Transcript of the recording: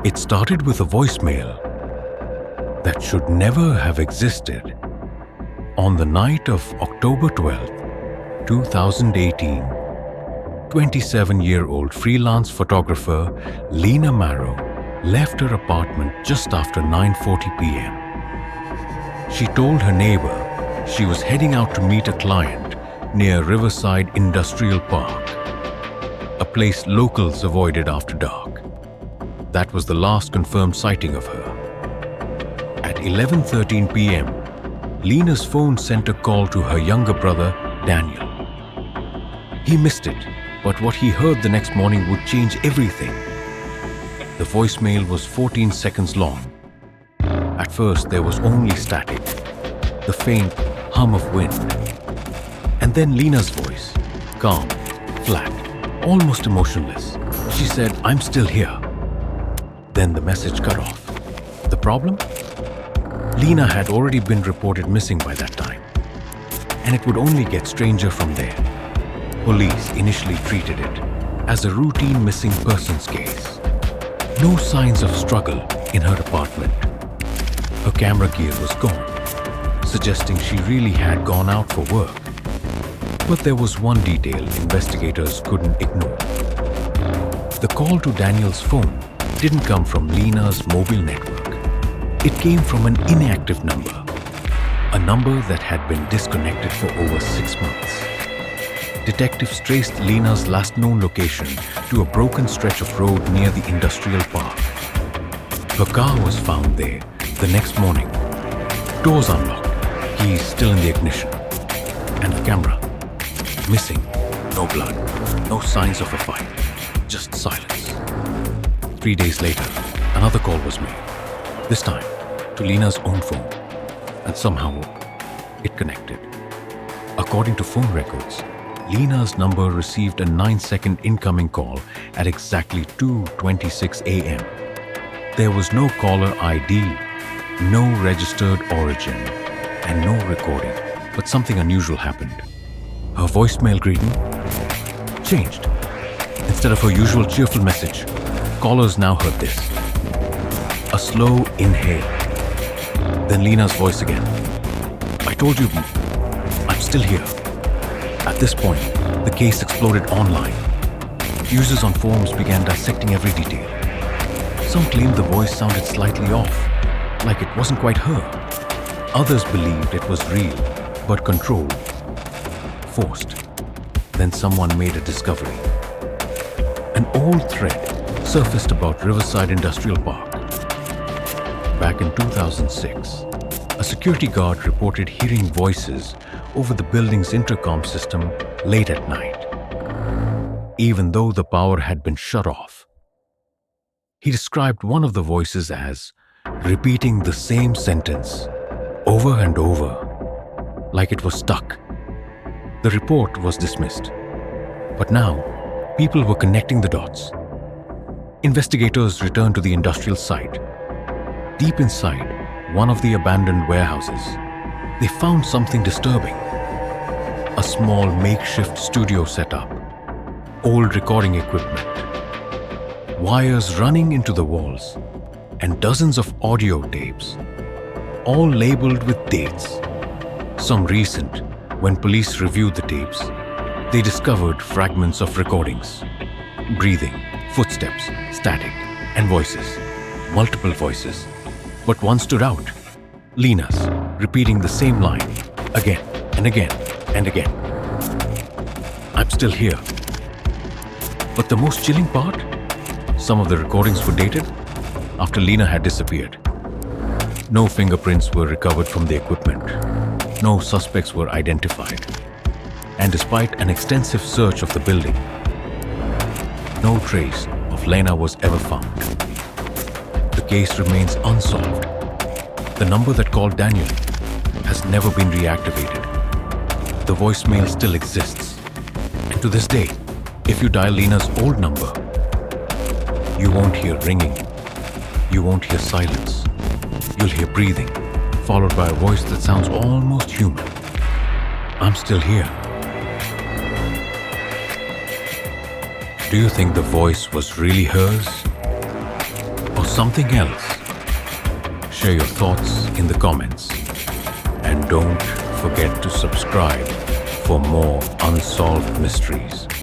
It started with a voicemail that should never have existed. On the night of October 12th, 2018, 27-year-old freelance photographer Lena Marrow left her apartment just after 9:40 p.m. She told her neighbor she was heading out to meet a client near Riverside Industrial Park, a place locals avoided after dark. That was the last confirmed sighting of her. At 11:13 p.m., Lena's phone sent a call to her younger brother, Daniel. He missed it, but what he heard the next morning would change everything. The voicemail was 14 seconds long. At first, there was only static, the faint hum of wind. And then Lena's voice, calm, flat, almost emotionless. She said, "I'm still here." Then the message cut off. The problem? Lena had already been reported missing by that time, and it would only get stranger from there. Police initially treated it as a routine missing persons case. No signs of struggle in her apartment. Her camera gear was gone, suggesting she really had gone out for work. But there was one detail investigators couldn't ignore. The call to Daniel's phone didn't come from Lena's mobile network. It came from an inactive number, a number that had been disconnected for over 6 months. Detectives traced Lena's last known location to a broken stretch of road near the industrial park. Her car was found there the next morning. Doors unlocked, keys still in the ignition. And the camera, missing. No blood, no signs of a fight, just silence. 3 days later, another call was made, this time to Lena's own phone, and somehow it connected. According to phone records, Lena's number received a 9-second incoming call at exactly 2:26 a.m. There was no caller ID, no registered origin, and no recording, but something unusual happened. Her voicemail greeting changed. Instead of her usual cheerful message, callers now heard this. A slow inhale. Then Lena's voice again. "I told you, I'm still here." At this point, the case exploded online. Users on forums began dissecting every detail. Some claimed the voice sounded slightly off, like it wasn't quite her. Others believed it was real, but controlled, forced. Then someone made a discovery. An old thread surfaced about Riverside Industrial Park. Back in 2006, a security guard reported hearing voices over the building's intercom system late at night, even though the power had been shut off. He described one of the voices as repeating the same sentence over and over, like it was stuck. The report was dismissed, but now people were connecting the dots. Investigators returned to the industrial site. Deep inside one of the abandoned warehouses, they found something disturbing. A small makeshift studio setup, old recording equipment, wires running into the walls, and dozens of audio tapes, all labeled with dates. Some recent. When police reviewed the tapes, they discovered fragments of recordings, breathing, footsteps, static, and voices, multiple voices. But one stood out, Lena's, repeating the same line, again and again and again. "I'm still here." But the most chilling part? Some of the recordings were dated after Lena had disappeared. No fingerprints were recovered from the equipment. No suspects were identified. And despite an extensive search of the building, no trace of Lena was ever found. The case remains unsolved. The number that called Daniel has never been reactivated. The voicemail still exists. And to this day, if you dial Lena's old number, you won't hear ringing. You won't hear silence. You'll hear breathing, followed by a voice that sounds almost human. "I'm still here." Do you think the voice was really hers? Or something else? Share your thoughts in the comments. And don't forget to subscribe for more unsolved mysteries.